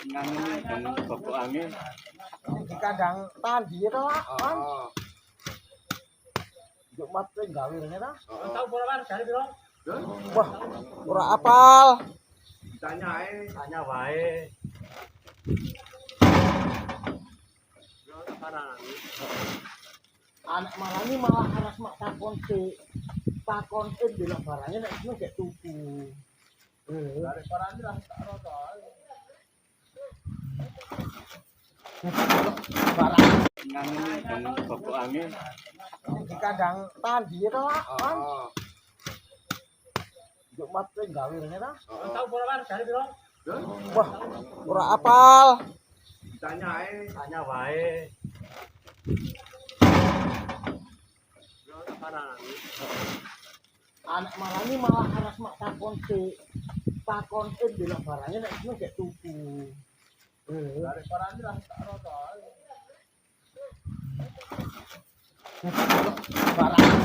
Nganu bapak angin. Di kandang tadi itu kan. Juk mat gawe ngene ta. Tahu bola dari piro? Wah, ora apal. Tanya wae. Anak marani malah harus mak takon delok barangnya nek wis gak tuku. Dari barangnya lah tak roto. Nganu bapak angin. Di kandang tadi itu kan. Juk mat gawe ngene ta. Tahu bola dari piro? Wah, ora apal. Tanya wae. Anak marani malah harus mak takon delok barangnya nek wis gak tuku. Dari barangnya lah tak roto. Barang